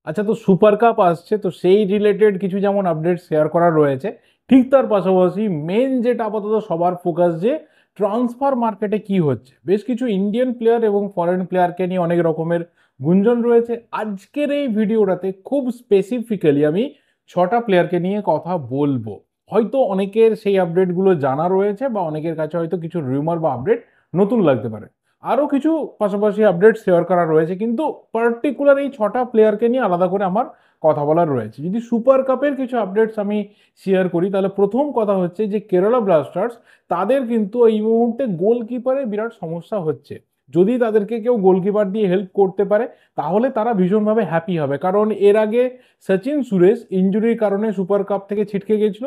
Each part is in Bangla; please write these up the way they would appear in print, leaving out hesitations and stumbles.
আচ্ছা, তো সুপার কাপ আসছে, তো সেই রিলেটেড কিছু যেমন আপডেট শেয়ার করা রয়েছে, ঠিক তার পাশাপাশি মেন যেটা আপাতত সবার ফোকাস, যে ট্রান্সফার মার্কেটে কি হচ্ছে। বেশ কিছু ইন্ডিয়ান প্লেয়ার এবং ফরেন প্লেয়ারকে নিয়ে অনেক রকমের গুঞ্জন রয়েছে। আজকের এই ভিডিওটাতে খুব স্পেসিফিক্যালি আমি 6টা প্লেয়ারকে নিয়ে কথা বলবো। হয়তো অনেকের সেই আপডেটগুলো জানা রয়েছে, বা অনেকের কাছে হয়তো কিছু রিউমার বা আপডেট নতুন লাগতে পারে। আরও কিছু পাশাপাশি আপডেট শেয়ার করা রয়েছে, কিন্তু পার্টিকুলার এই 6টা প্লেয়ারকে নিয়ে আলাদা করে আমার কথা বলার রয়েছে। যদি সুপার কাপের কিছু আপডেটস আমি শেয়ার করি, তাহলে প্রথম কথা হচ্ছে যে কেরালা ব্লাস্টার্স, তাদের কিন্তু এই মুহূর্তে গোলকিপারে বিরাট সমস্যা হচ্ছে। যদি তাদেরকে কেউ গোলকিপার দিয়ে হেল্প করতে পারে, তাহলে তারা ভীষণভাবে হ্যাপি হবে। কারণ এর আগে সচিন সুরেশ ইঞ্জুরির কারণে সুপার কাপ থেকে ছিটকে গেছিল।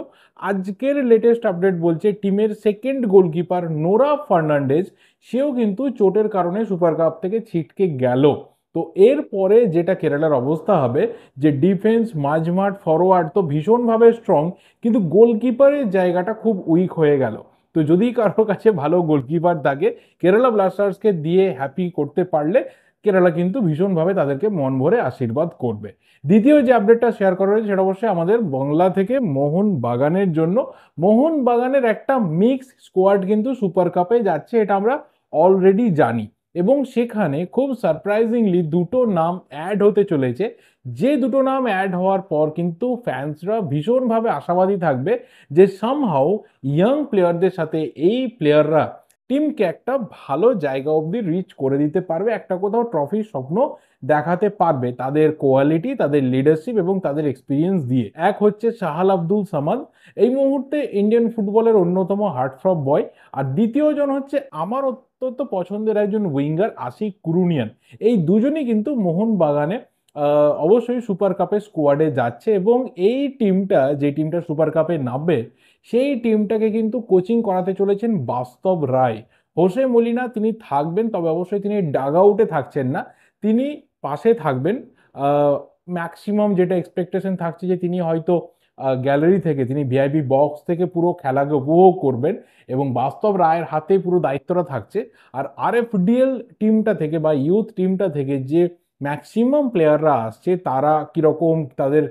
আজকের লেটেস্ট আপডেট বলছে টিমের সেকেন্ড গোলকিপার নোরা ফার্নান্ডেজ, সেও কিন্তু চোটের কারণে সুপার কাপ থেকে ছিটকে গেল। তো এরপরে যেটা কেরালার অবস্থা হবে, যে ডিফেন্স, মাঝমাঠ, ফরওয়ার্ড তো ভীষণভাবে স্ট্রং, কিন্তু গোলকিপারের জায়গাটা খুব উইক হয়ে গেল। তো যদি কারোর কাছে ভালো গোলকিপার থাকে, কেরালা ব্লাস্টার্সকে দিয়ে হ্যাপি করতে পারলে কেরালা কিন্তু ভীষণভাবে তাদেরকে মন ভরে আশীর্বাদ করবে। দ্বিতীয় যে আপডেটটা শেয়ার করা হয়েছে, সেটা অবশ্যই আমাদের বাংলা থেকে মোহন বাগানের জন্য। মোহন বাগানের একটা মিক্স স্কোয়াড কিন্তু সুপার কাপে যাচ্ছে, এটা আমরা অলরেডি জানি। এবং সেখানে খুব সারপ্রাইজিংলি দুটো নাম অ্যাড হতে চলেছে, যে দুটো নাম অ্যাড হওয়ার পর কিন্তু ফ্যান্সরা ভীষণভাবে আশাবাদী থাকবে যে সামহাও ইয়াং প্লেয়ারদের সাথে এই প্লেয়াররা টিমকে একটা ভালো জায়গা অবধি রিচ করে দিতে পারবে, একটা কোথাও ট্রফির স্বপ্ন দেখাতে পারবে তাদের কোয়ালিটি, তাদের লিডারশিপ এবং তাদের এক্সপিরিয়েন্স দিয়ে। এক হচ্ছে সাহাল আব্দুল সামাদ, এই মুহূর্তে ইন্ডিয়ান ফুটবলের অন্যতম হার্টথ্রব বয়। আর দ্বিতীয় জন হচ্ছে আমার অত্যন্ত পছন্দের একজন উইঙ্গার, আশিক কুরুনিয়ান। এই দুজনই কিন্তু মোহন বাগানে অবশ্যই সুপার কাপের স্কোয়াডে যাচ্ছে। এবং এই টিমটা, যে টিমটা সুপার কাপে নামবে, সেই টিমটাকে কিন্তু কোচিং করাতে চলেছেন বাস্তব রায়। হোসে মলিনা তিনি থাকবেন, তবে অবশ্যই তিনি ডাগ আউটে থাকছেন না, তিনি পাশে থাকবেন। ম্যাক্সিমাম যেটা এক্সপেকটেশন থাকছে, যে তিনি হয়তো গ্যালারি থেকে, তিনি ভিআইপি বক্স থেকে পুরো খেলাকে উপভোগ করবেন, এবং বাস্তব রায়ের হাতে পুরো দায়িত্বটা থাকছে। আর আরএফডিএল টিমটা থেকে বা ইউথ টিমটা থেকে যে ম্যাক্সিমাম প্লেয়াররা আসছে, তারা কিরকম তাদের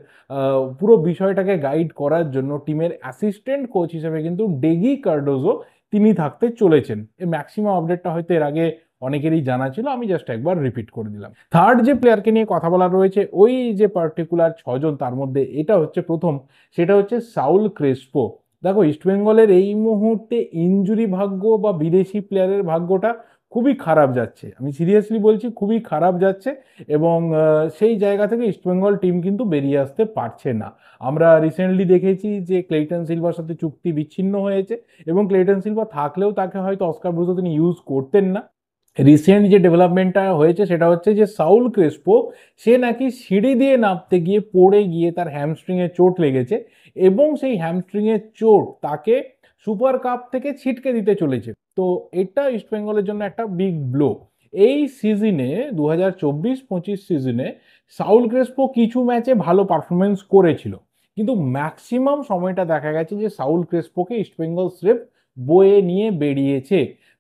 পুরো বিষয়টাকে গাইড করার জন্য টিমের অ্যাসিস্ট্যান্ট কোচ হিসেবে কিন্তু ডেগি কার্ডোজো তিনি থাকতে চলেছেন। এই ম্যাক্সিমাম আপডেটটা হয়তো এর আগে অনেকেরই জানা ছিল, আমি জাস্ট একবার রিপিট করে দিলাম। থার্ড যে প্লেয়ারকে নিয়ে কথা বলা রয়েছে, ওই যে পার্টিকুলার 6জন, তার মধ্যে এটা হচ্ছে প্রথম, সেটা হচ্ছে সাউল ক্রেসপো। দেখো, ইস্টবেঙ্গলের এই মুহূর্তে ইনজুরি ভাগ্য বা বিদেশি প্লেয়ারের ভাগ্যটা খুবই খারাপ যাচ্ছে, আমি সিরিয়াসলি বলছি, খুবই খারাপ যাচ্ছে। এবং সেই জায়গা থেকে ইস্টবেঙ্গল টিম কিন্তু বেরিয়ে আসতে পারছে না। আমরা রিসেন্টলি দেখেছি যে ক্লেইটন সিলভার সাথে চুক্তি বিচ্ছিন্ন হয়েছে, এবং ক্লেইটন সিলভা থাকলেও তাকে হয়তো অস্কার ব্রুজো তিনি ইউজ করতেন না। রিসেন্ট যে ডেভেলপমেন্টটা হয়েছে, সেটা হচ্ছে যে সাউল ক্রেসপো, সে নাকি সিঁড়ি দিয়ে নামতে গিয়ে পড়ে গিয়ে তার হ্যামস্ট্রিংয়ে চোট লেগেছে, এবং সেই হ্যামস্ট্রিংয়ের চোট তাকে সুপার কাপ থেকে ছিটকে দিতে চলেছে। তো এটা ইস্টবেঙ্গলের জন্য একটা বিগ ব্লো। এই সিজনে 2024-25 সিজনে সাউল ক্রেসপো কিছু ম্যাচে ভালো পারফরমেন্স করেছিল, কিন্তু ম্যাক্সিমাম সময়টা দেখা গেছে যে সাউল ক্রেসপোকে ইস্টবেঙ্গল স্রেফ বয়ে নিয়ে বেরিয়েছে।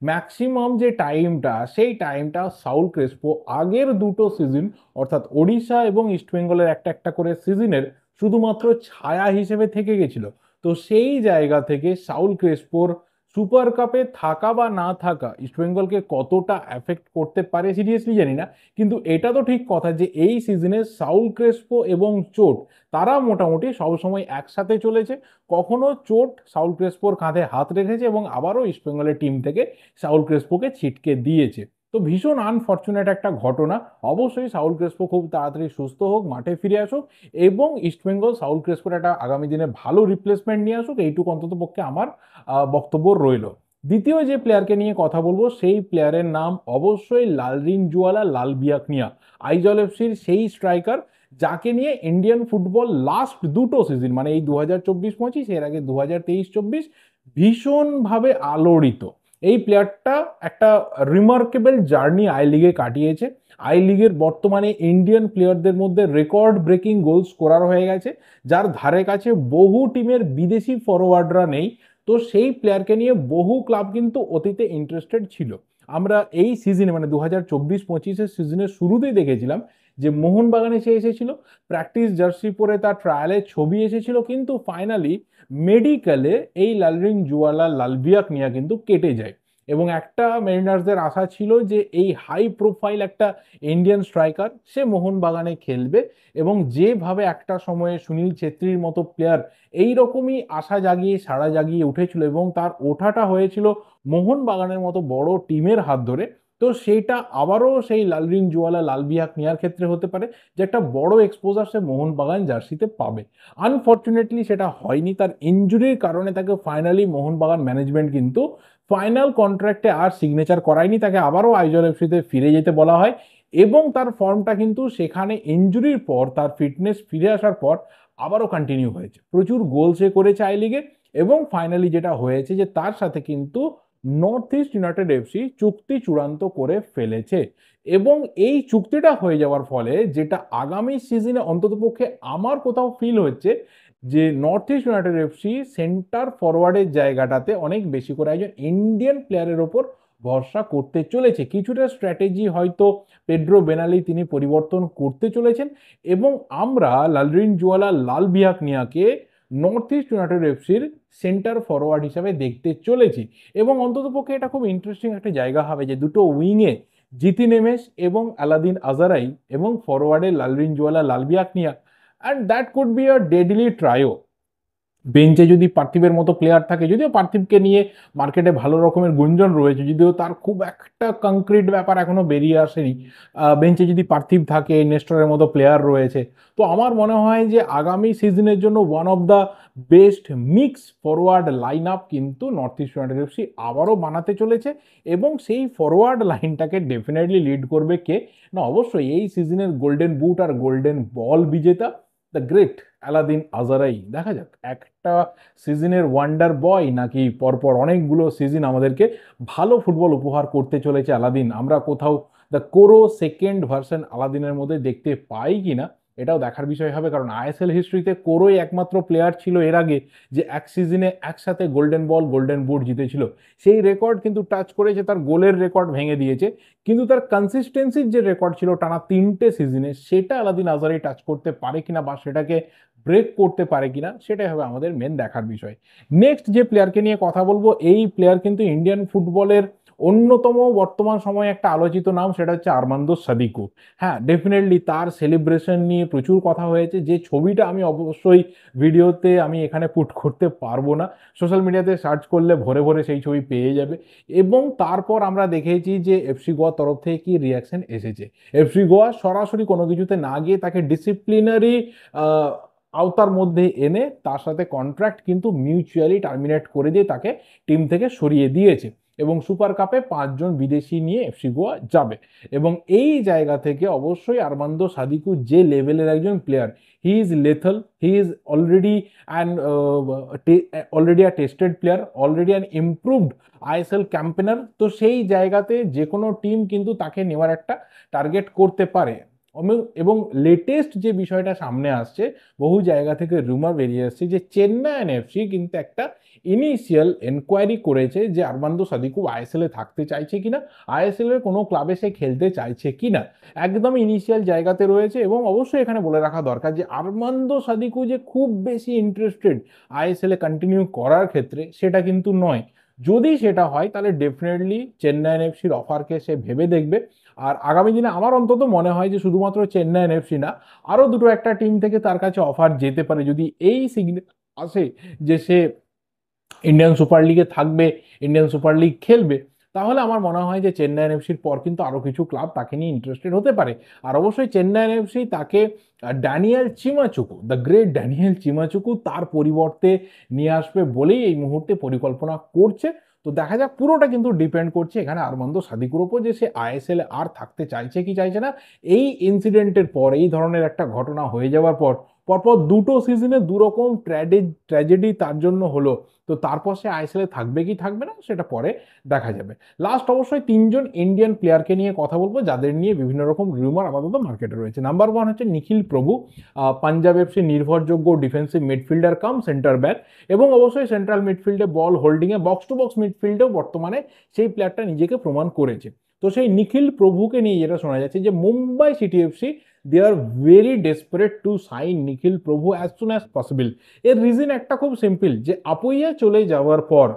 ম্যাক্সিমাম যে টাইমটা, সেই টাইমটা সাউল ক্রেসপো আগের দুটো সিজন, অর্থাৎ ওড়িশা এবং ইস্টবেঙ্গলের একটা একটা করে সিজনের শুধুমাত্র ছায়া হিসেবে থেকে গেছিল। তো সেই জায়গা থেকে সাউল ক্রেসপোর সুপার কাপে থাকা বা না থাকা ইস্টবেঙ্গলকে কতটা এফেক্ট করতে পারে সিরিয়াসলি জানি না, কিন্তু এটা তো ঠিক কথা যে এই সিজনে সাউল ক্রেসপো এবং চোট, তারা মোটামুটি সবসময় একসাথে চলেছে। কখনো চোট সাউল ক্রেসপোর কাঁধে হাত রেখেছে, এবং আবারও ইস্টবেঙ্গলের টিম থেকে সাউল ক্রেসপোকে ছিটকে দিয়েছে। তো ভীষণ আনফর্চুনেট একটা ঘটনা। অবশ্যই সাউল ক্রেসপো খুব তাড়াতাড়ি সুস্থ হোক, মাঠে ফিরে আসুক, এবং ইস্টবেঙ্গল সাউল ক্রেসপোর একটা আগামী দিনে ভালো রিপ্লেসমেন্ট নিয়ে আসুক, এইটুকু অন্তত পক্ষে আমার বক্তব্য রইল। দ্বিতীয় যে প্লেয়ারকে নিয়ে কথা বলবো, সেই প্লেয়ারের নাম অবশ্যই লালরিনজুয়ালা লালবিয়াকনিয়া, আইজল এফসির সেই স্ট্রাইকার, যাকে নিয়ে ইন্ডিয়ান ফুটবল লাস্ট দুটো সিজন, মানে এই 2024-25, এর আগে 2023-24, ভীষণভাবে আলোড়িত। এই প্লেয়ারটা একটা রিমার্কেবল জার্নি আই লিগে কাটিয়েছে। আই লিগের বর্তমানে ইন্ডিয়ান প্লেয়ারদের মধ্যে রেকর্ড ব্রেকিং গোল স্কোরার হয়ে গেছে, যার ধারে কাছে বহু টিমের বিদেশি ফরওয়ার্ডরা নেই। তো সেই প্লেয়ারকে নিয়ে বহু ক্লাব কিন্তু অতীতে ইন্টারেস্টেড ছিল। আমরা এই সিজনে, মানে 2024-25 সিজনের শুরুতেই দেখেছিলাম যে মোহনবাগানে সে এসেছিল, প্র্যাকটিস জার্সি পরে তার ট্রায়ালের ছবি এসেছিল, কিন্তু ফাইনালি মেডিকেলে এই লালরিংজুয়ালা লালবিয়াকনিয়া কিন্তু কেটে যায়। এবং একটা মেরিনার্সদের আশা ছিল যে এই হাই প্রোফাইল একটা ইন্ডিয়ান স্ট্রাইকার সে মোহনবাগানে খেলবে, এবং যেভাবে একটা সময়ে সুনীল ছেত্রীর মতো প্লেয়ার এই রকমই আশা জাগিয়ে সাড়া জাগিয়ে উঠেছিল এবং তার ওঠাটা হয়েছিল মোহনবাগানের মতো বড় টিমের হাত ধরে। তো সেইটা আবারও সেই লালরিংজুয়ালা লালবিয়াকনিয়ার ক্ষেত্রে হতে পারে যে একটা বড় এক্সপোজার সে মোহনবাগান জার্সিতে পাবে। আনফর্চুনেটলি সেটা হয়নি, তার ইনজুরির কারণে তাকে ফাইনালি মোহনবাগান ম্যানেজমেন্ট কিন্তু ফাইনাল কন্ট্রাক্টে আর সিগনেচার করায়নি, তাকে আবারও আইজল এফসিতে ফিরে যেতে বলা হয়। এবং তার ফর্মটা কিন্তু সেখানে ইনজুরির পর তার ফিটনেস ফিরে আসার পর আবারও কন্টিনিউ হয়েছে, প্রচুর গোল সে করেছে আই লিগে। এবং ফাইনালি যেটা হয়েছে যে তার সাথে কিন্তু নর্থ ইস্ট ইউনাইটেড এফসি চুক্তি চূড়ান্ত করে ফেলেছে। এবং এই চুক্তিটা হয়ে যাওয়ার ফলে যেটা আগামী সিজনে অন্ততপক্ষে আমার কোথাও ফিল হচ্ছে যে North East United FC centre ফরওয়ার্ডের জায়গাটাতে অনেক বেশি করে একজন ইন্ডিয়ান প্লেয়ারের ওপর ভরসা করতে চলেছে। কিছুটা স্ট্র্যাটেজি হয়তো পেড্রো বেনালি তিনি পরিবর্তন করতে চলেছেন, এবং আমরা লালরিংজুয়ালা লালবিয়াকনিয়াকে নর্থ ইস্ট ইউনাইটেড এফসির সেন্টার ফরওয়ার্ড হিসাবে দেখতে চলেছি। এবং অন্ততপক্ষে এটা খুব ইন্টারেস্টিং একটা জায়গা হবে যে দুটো উইংয়ে জিতিন এমএস এবং আলাদিন আজারাই এবং ফরওয়ার্ডে Lalrinzuala Lalbiaknia, and that could be a deadly trio. বেঞ্চে যদি পার্থিবের মতো প্লেয়ার থাকে, যদিও পার্থিবকে নিয়ে মার্কেটে ভালো রকমের গুঞ্জন রয়েছে, যদিও তার খুব একটা কংক্রিট ব্যাপার এখনো বেরিয়ে আসেনি, বেঞ্চে যদি পার্থিব থাকে, নেস্টরের মতো প্লেয়ার রয়েছে, তো আমার মনে হয় যে আগামী সিজনের জন্য one of the best mix forward line up কিন্তু নর্থ ইস্ট ইউনাইটেড এফসি আবারও বানাতে চলেছে। এবং সেই ফরওয়ার্ড লাইনটাকে ডেফিনেটলি লিড করবে কে না, অবশ্যই এই সিজনের গোল্ডেন বুট আর গোল্ডেন বল বিজেতা দ্য গ্রেট আলাদিন আজারাই। দেখা যাক একটা সিজনের ওয়ান্ডার বয় নাকি পরপর অনেকগুলো সিজন আমাদেরকে ভালো ফুটবল উপহার করতে চলেছে আলাদিন। আমরা কোথাও দ্য কোরো সেকেন্ড ভার্সন আলাদিনের মধ্যে দেখতে পাই কিনা এটাও দেখার বিষয় হবে, কারণ আইএসএল হিস্ট্রিতে কোরোই একমাত্র প্লেয়ার ছিল এর আগে যে এক সিজনে একসাথে গোল্ডেন বল গোল্ডেন বুট জিতেছিল। সেই রেকর্ড কিন্তু টাচ করেছে, তার গোলের রেকর্ড ভেঙে দিয়েছে, কিন্তু তার কনসিস্টেন্সির যে রেকর্ড ছিল টানা 3টে সিজনে, সেটা আলাদিন আজারাই টাচ করতে পারে কিনা বা সেটাকে ব্রেক করতে পারে কিনা সেটাই হবে আমাদের মেন দেখার বিষয়। নেক্সট যে প্লেয়ারকে নিয়ে কথা বলবো, এই প্লেয়ার কিন্তু ইন্ডিয়ান ফুটবলের অন্যতম বর্তমান সময়ে একটা আলোচিত নাম, সেটা হচ্ছে আরমান্দো সাদিকু। হ্যাঁ, ডেফিনেটলি তার সেলিব্রেশন নিয়ে প্রচুর কথা হয়েছে, যে ছবিটা আমি অবশ্যই ভিডিওতে আমি এখানে পুট করতে পারবো না, সোশ্যাল মিডিয়াতে সার্চ করলে ভরে ভরে সেই ছবি পেয়ে যাবে। এবং তারপর আমরা দেখেছি যে এফসি গোয়ার তরফ থেকে কি রিয়াকশন এসেছে। এফসি গোয়া সরাসরি কোনো কিছুতে না গিয়ে তাকে ডিসিপ্লিনারি আওতার মধ্যে এনে তার সাথে কন্ট্রাক্ট কিন্তু মিউচুয়ালি টার্মিনেট করে দিয়ে তাকে টিম থেকে সরিয়ে দিয়েছে। এবং সুপার কাপে 5জন বিদেশি নিয়ে এফসি গোয়া যাবে। এবং এই জায়গা থেকে অবশ্যই আরমান্দো সাদিকু যে লেভেলের একজন player, he is lethal, he is already an already a tested player, already an improved ISL campaigner. তো সেই জায়গাতে যে কোনো টিম কিন্তু তাকে নেওয়ার একটা টার্গেট করতে পারে। এবং লেটেস্ট যে বিষয়টা সামনে আসছে, বহু জায়গা থেকে রুমার বেরিয়ে আসছে যে চেন্নাই এফসি কিন্তু একটা ইনিশিয়াল এনকোয়ারি করেছে যে আরমান্দো সাদিকু আইএসএল এ থাকতে চাইছে কিনা, আইএসএল এর কোনো ক্লাবে সে খেলতে চাইছে কিনা, একদম ইনিশিয়াল জায়গাতে রয়েছে। এবং অবশ্যই এখানে বলে রাখা দরকার যে আরমান্দো সাদিকু যে খুব বেশি ইন্টারেস্টেড আইএসএল এ কন্টিনিউ করার ক্ষেত্রে সেটা কিন্তু নয়। যদি সেটা হয় তাহলে ডেফিনেটলি চেন্নাই এফসির অফারকে সে ভেবে দেখবে। আর আগামী দিনে আমার অন্তত মনে হয় যে শুধুমাত্র চেন্নাই এফসি না, আরও দুটো একটা টিম থেকে তার কাছে অফার যেতে পারে যদি এই সিগন্যাল আসে যে সে ইন্ডিয়ান সুপার লিগে থাকবে, ইন্ডিয়ান সুপার লিগ খেলবে। তাহলে আমার মনে হয় যে চেন্নাই এফসির পর কিন্তু আরও কিছু ক্লাব তাকে নিয়ে ইন্টারেস্টেড হতে পারে। আর অবশ্যই চেন্নাই এফসি তাকে ড্যানিয়েল চিমাচুকু, দ্য গ্রেট ড্যানিয়েল চিমাচুকু তার পরিবর্তে নিয়ে আসবে বলেই এই মুহূর্তে পরিকল্পনা করছে। তো দেখা যাক, পুরোটা কিন্তু ডিপেন্ড করছে এখানে আরমান্দো সাদিকুর ওপর যে সে আইএসএল আর থাকতে চাইছে কি চাইছে না। এই ইনসিডেন্টের পর, এই ধরনের একটা ঘটনা হয়ে যাওয়ার পর, পরপর দুটো সিজনে দুরকম ট্র্যাজেডি তার জন্য হলো, তো তারপর সে আইএসএল এ থাকবে কি থাকবে না সেটা পরে দেখা যাবে। লাস্ট অবশ্যই 3জন ইন্ডিয়ান প্লেয়ারকে নিয়ে কথা বলবো যাদের নিয়ে বিভিন্ন রকম রিউমার আপাতত মার্কেটে রয়েছে। নাম্বার 1 হচ্ছে নিখিল প্রভু, পাঞ্জাব এফসি নির্ভরযোগ্য ডিফেন্সিভ মিডফিল্ডার কাম সেন্টার ব্যাক, এবং অবশ্যই central মিডফিল্ডে ball হোল্ডিংয়ে box to box মিডফিল্ডেও বর্তমানে সেই প্লেয়ারটা নিজেকে প্রমাণ করেছে। তো সেই নিখিল প্রভুকে নিয়ে যেটা শোনা যাচ্ছে যে Mumbai city FC they are very desperate to sign Nikhil Prabhu as soon as possible. এর রিজন একটা খুব সিম্পল, যে আপুইয়া চলে যাওয়ার পর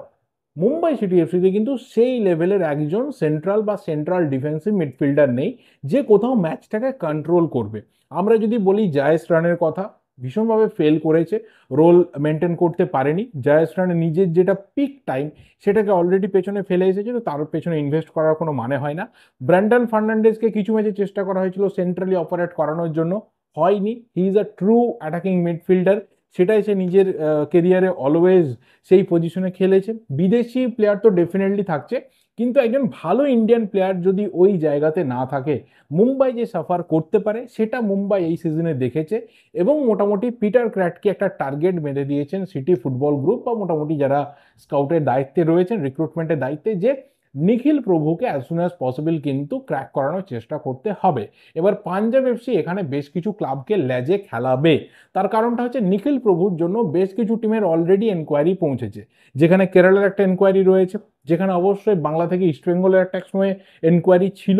মুম্বাই সিটি এফসিতে কিন্তু সেই লেভেলের একজন সেন্ট্রাল বা সেন্ট্রাল ডিফেন্সিভ মিডফিল্ডার নেই যে কোথাও ম্যাচটাকে কন্ট্রোল করবে। আমরা যদি বলি জায়েশ রানের কথা, ভীষণভাবে ফেল করেছে, রোল মেনটেন করতে পারেনি। জায়েশ রানের নিজের যেটা পিক টাইম সেটাকে অলরেডি পেছনে ফেলে এসেছে, তো তার পেছনে ইনভেস্ট করার কোনো মানে হয় না। ব্র্যান্ডন ফার্নান্ডেজকে কিছু ম্যাচে চেষ্টা করা হয়েছিল সেন্ট্রালি অপারেট করানোর জন্য, হয়নি। He is a true attacking midfielder, সেটাই সে নিজের কেরিয়ারে অলওয়েজ সেই পজিশনে খেলেছে। বিদেশি প্লেয়ার তো ডেফিনেটলি থাকছে, কিন্তু একজন ভালো ইন্ডিয়ান প্লেয়ার যদি ওই জায়গাতে না থাকে, মুম্বাই যে সাফার করতে পারে সেটা মুম্বাই এই সিজনে দেখেছে। এবং মোটামুটি পিটার ক্র্যাটকে একটা টার্গেট বেঁধে দিয়েছেন সিটি ফুটবল গ্রুপ বা মোটামুটি যারা স্কাউটের দায়িত্বে রয়েছেন, রিক্রুটমেন্টের দায়িত্বে, যে নিখিল প্রভুকে অ্যাজ সুন অ্যাজ পসিবল কিন্তু ক্র্যাক করানোর চেষ্টা করতে হবে। এবার পাঞ্জাব এফসি এখানে বেশ কিছু ক্লাবকে লেজে খেলাবে। তার কারণটা হচ্ছে নিখিল প্রভুর জন্য বেশ কিছু টিমের অলরেডি এনকোয়ারি পৌঁছেছে, যেখানে কেরালার একটা এনকোয়ারি রয়েছে, যেখানে অবশ্যই বাংলা থেকে ইস্ট বেঙ্গলের একটা সময় এনকোয়ারি ছিল,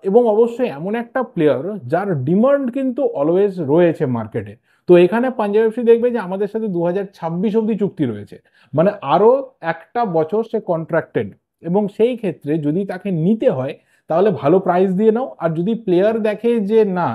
এবং অবশ্যই এমন একটা প্লেয়ার যার ডিমান্ড কিন্তু অলওয়েজ রয়েছে মার্কেটে। তো এখানে পাঞ্জাব এফসি দেখবে যে আমাদের সাথে 2026 অব্দি চুক্তি রয়েছে, মানে আরো একটা বছর সে কন্ট্রাক্টেড, এবং সেই ক্ষেত্রে যদি তাকে নিতে হয় তাহলে ভালো প্রাইস দিয়ে নাও। আর যদি প্লেয়ার দেখে যে না,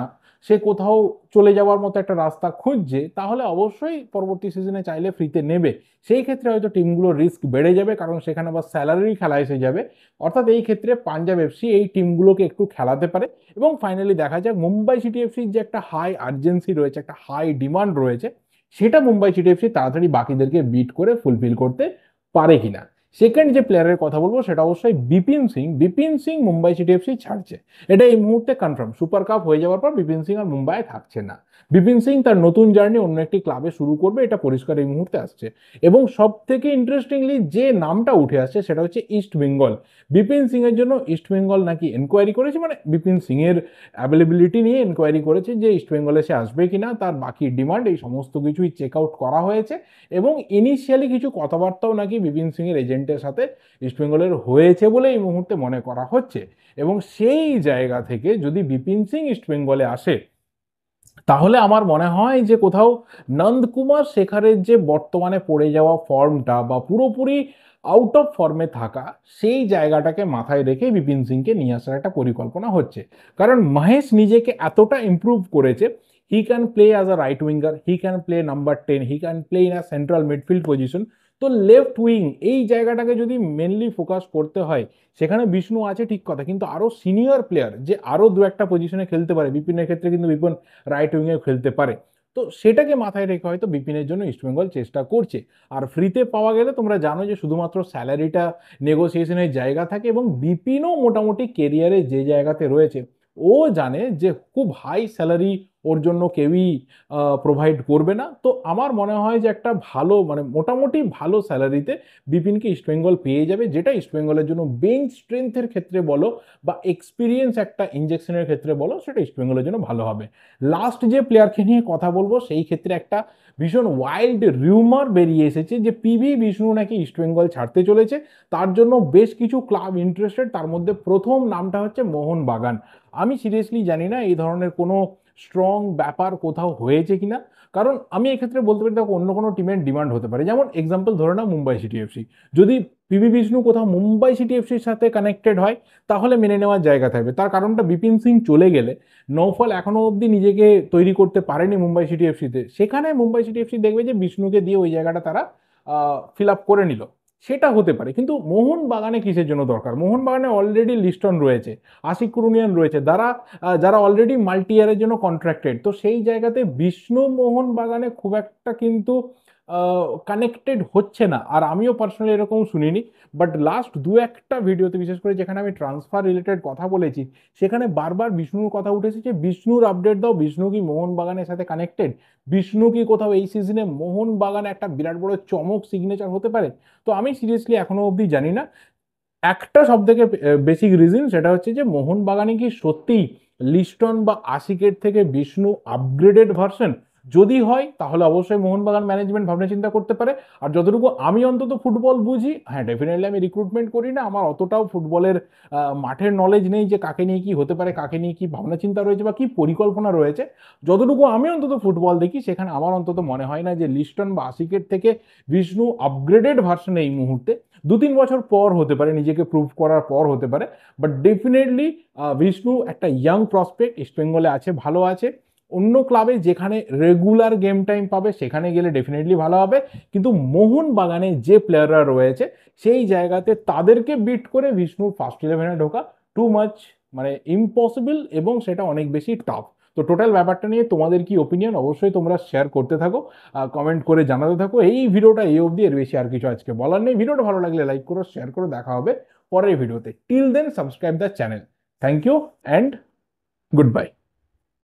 সে কোথাও চলে যাওয়ার মতো একটা রাস্তা খুঁজছে, তাহলে অবশ্যই পরবর্তী সিজনে চাইলে ফ্রিতে নেবে। সেই ক্ষেত্রে হয়তো টিমগুলোর রিস্ক বেড়ে যাবে, কারণ সেখানে আবার স্যালারি খেলা এসে যাবে। অর্থাৎ এই ক্ষেত্রে পাঞ্জাব এফসি এই টিমগুলোকে একটু খেলাতে পারে। এবং ফাইনালি দেখা যাক মুম্বাই সিটি এফসির যে একটা হাই আর্জেন্সি রয়েছে, একটা হাই ডিমান্ড রয়েছে, সেটা মুম্বাই সিটি এফসি তাড়াতাড়ি বাকিদেরকে বিট করে ফুলফিল করতে পারে কিনা। সেকেন্ড যে প্লেয়ারের কথা বলবো সেটা অবশ্যই বিপিন সিং। বিপিন সিং মুম্বাই সিটি এফসি ছাড়ছে, এটা এই মুহূর্তে কনফার্ম। সুপার কাপ হয়ে যাওয়ার পর বিপিন সিং আর মুম্বাইয়ে থাকছে না। বিপিন সিং তার নতুন জার্নি অন্য একটি ক্লাবে শুরু করবে, এটা পরিষ্কার এই মুহূর্তে আসছে। এবং সব থেকে ইন্টারেস্টিংলি যে নামটা উঠে আসছে সেটা হচ্ছে ইস্ট বেঙ্গল। বিপিন সিং এর জন্য ইস্ট বেঙ্গল নাকি এনকোয়ারি করেছে, মানে বিপিন সিং এর অ্যাভেলেবিলিটি নিয়ে এনকোয়ারি করেছে যে ইস্ট বেঙ্গলে সে আসবে কিনা, তার বাকি ডিমান্ড, এই সমস্ত কিছুই চেক আউট করা হয়েছে। এবং ইনিশিয়ালি কিছু কথাবার্তাও নাকি বিপিন সিং এর এজেন্টের সাথে ইস্টবেঙ্গলের হয়েছে বলে এই মুহূর্তে মনে করা হচ্ছে। এবং সেই জায়গা থেকে যদি বিপিন সিং ইস্টবেঙ্গলে আসে, তাহলে আমার মনে হয় যে কোথাও নন্দকুমার শেখারের যে বর্তমানে পড়ে যাওয়া ফর্মটা বা পুরোপুরি আউট অফ ফর্মে থাকা, সেই জায়গাটাকে মাথায় রেখে বিপিন সিংকে নিয়ে আসার একটা পরিকল্পনা হচ্ছে। কারণ মহেশ নিজেকে এতটা ইমপ্রুভ করেছে, he can play as a right winger, he can play number 10, he can play in a central midfield position. তো লেফট উইং এই জায়গাটাকে যদি মেনলি ফোকাস করতে হয়, সেখানে বিষ্ণু আছে ঠিক কথা, কিন্তু আরো সিনিয়র প্লেয়ার যে আরো দু একটা পজিশনে খেলতে পারে, বিপিনের ক্ষেত্রে কিন্তু বিপিন রাইট উইংয়ে খেলতে পারে। তো সেটাকে মাথায় রেখে হয়তো বিপিনের জন্য ইস্টবেঙ্গল চেষ্টা করছে। আর ফ্রিতে পাওয়া গেলে তোমরা জানো যে শুধুমাত্র স্যালারিটা নেগোসিয়েশনের জায়গা থাকে, এবং বিপিনও মোটামুটি কেরিয়ারে যে জায়গাতে রয়েছে, ও জানে যে খুব হাই স্যালারি ওর জন্য কেউই প্রোভাইড করবে না। তো আমার মনে হয় যে একটা ভালো, মানে মোটামুটি ভালো স্যালারিতে বিপিনকে ইস্টবেঙ্গল পেয়ে যাবে, যেটা ইস্টবেঙ্গলের জন্য বেঞ্চ স্ট্রেংথের ক্ষেত্রে বলো বা এক্সপিরিয়েন্স একটা ইঞ্জেকশনের ক্ষেত্রে বলো, সেটা ইস্টবেঙ্গলের জন্য ভালো হবে। লাস্ট যে প্লেয়ারকে নিয়ে কথা বলবো, সেই ক্ষেত্রে একটা ভীষণ ওয়াইল্ড রিউমার বেরিয়ে এসেছে যে পিভি বিষ্ণু নাকি ইস্টবেঙ্গল ছাড়তে চলেছে। তার জন্য বেশ কিছু ক্লাব ইন্টারেস্টেড, তার মধ্যে প্রথম নামটা হচ্ছে মোহনবাগান। আমি সিরিয়াসলি জানি না এই ধরনের কোনো স্ট্রং ব্যাপার কোথাও হয়েছে কিনা, কারণ আমি এক্ষেত্রে বলতে পারি দেখো অন্য কোনো টিমের ডিমান্ড হতে পারে। যেমন এক্সাম্পল ধরে নাও মুম্বাই সিটি এফসি, যদি পিভি বিষ্ণু কোথাও মুম্বাই সিটি এফসির সাথে কানেক্টেড হয় তাহলে মেনে নেওয়ার জায়গা থাকবে। তার কারণটা বিপিন সিং চলে গেলে নৌফল এখনো অবধি নিজেকে তৈরি করতে পারেনি মুম্বাই সিটি এফসিতে, সেখানে মুম্বাই সিটি এফসি দেখবে যে বিষ্ণুকে দিয়ে ওই জায়গাটা তারা ফিল আপ করে নিল, সেটা হতে পারে। কিন্তু মোহনবাগানে কিসের জন্য দরকার? মোহনবাগানে অলরেডি লিস্টন রয়েছে, আশিক কুরুনিয়ান রয়েছে, যারা অলরেডি মাল্টি ইয়ারের জন্য কন্ট্রাক্টেড। তো সেই জায়গাতে বিষ্ণু মোহনবাগানে খুব একটা কিন্তু কানেক্টেড হচ্ছে না, আর আমিও পার্সোনালি এরকম শুনিনি। বাট লাস্ট দু একটা ভিডিওতে, বিশেষ করে যেখানে আমি ট্রান্সফার রিলেটেড কথা বলেছি, সেখানে বারবার বিষ্ণুর কথা উঠেছে যে বিষ্ণুর আপডেট দাও, বিষ্ণু কি মোহনবাগানের সাথে কানেক্টেড, বিষ্ণু কি কোথাও এই সিজনে মোহনবাগানে একটা বিরাট বড় চমক সিগনেচার হতে পারে। তো আমি সিরিয়াসলি এখনো অবধি জানি না। একটা সব থেকে বেসিক রিজন সেটা হচ্ছে যে মোহনবাগানে কি সত্যি লিস্টন বা আশিকের থেকে বিষ্ণু আপগ্রেডেড ভার্সন, যদি হয় তাহলে অবশ্যই মোহনবাগান ম্যানেজমেন্ট ভাবনা চিন্তা করতে পারে। আর যতটুকু আমি অন্তত ফুটবল বুঝি, হ্যাঁ ডেফিনেটলি আমি রিক্রুটমেন্ট করি না, আমার অতটাও ফুটবলের মাঠের নলেজ নেই যে কাকে নিয়ে কি হতে পারে, কাকে নিয়ে কি ভাবনা চিন্তা রয়েছে বা কি পরিকল্পনা রয়েছে। যতটুকু আমি অন্তত ফুটবল দেখি সেখানে আমার অন্তত মনে হয় না যে লিস্টন বা আশিকের থেকে বিষ্ণু আপগ্রেডেড ভার্সন এই মুহূর্তে। 2-3 বছর পর হতে পারে, নিজেকে প্রুভ করার পর হতে পারে, বাট ডেফিনেটলি বিষ্ণু একটা ইয়াং প্রসপেক্ট, ইস্ট বেঙ্গলে আছে, ভালো আছে। অন্য ক্লাবে যেখানে রেগুলার গেম টাইম পাবে সেখানে গেলে ডেফিনেটলি ভালো হবে, কিন্তু মোহনবাগানে যে প্লেয়াররা রয়েছে সেই জায়গাতে তাদেরকে বিট করে বিষ্ণুর ফার্স্ট ইলেভেনে ঢোকা টু মাচ, মানে ইম্পসিবল, এবং সেটা অনেক বেশি টাফ। তো টোটাল ব্যাপারটা নিয়ে তোমাদের কি ওপিনিয়ন অবশ্যই তোমরা শেয়ার করতে থাকো, কমেন্ট করে জানাতে থাকো। এই ভিডিওটা এই অবধি, এর বেশি আর কিছু আজকে বলার নেই। ভিডিওটা ভালো লাগলে লাইক করো, শেয়ার করো, দেখা হবে পরের ভিডিওতে। Till then subscribe the channel. Thank you and good by.